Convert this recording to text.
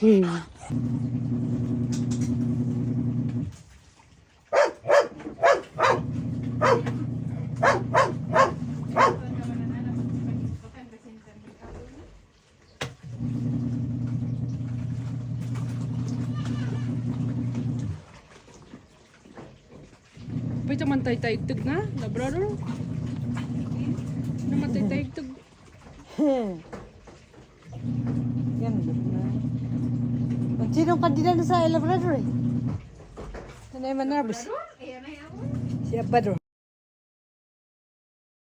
Pwede man tayo-tayo-tug na, labrador. Naman tayo-tayo-tug. Ganda na. Sinong kandidato sa labrador eh? Ano yung manarbos? Si Abador.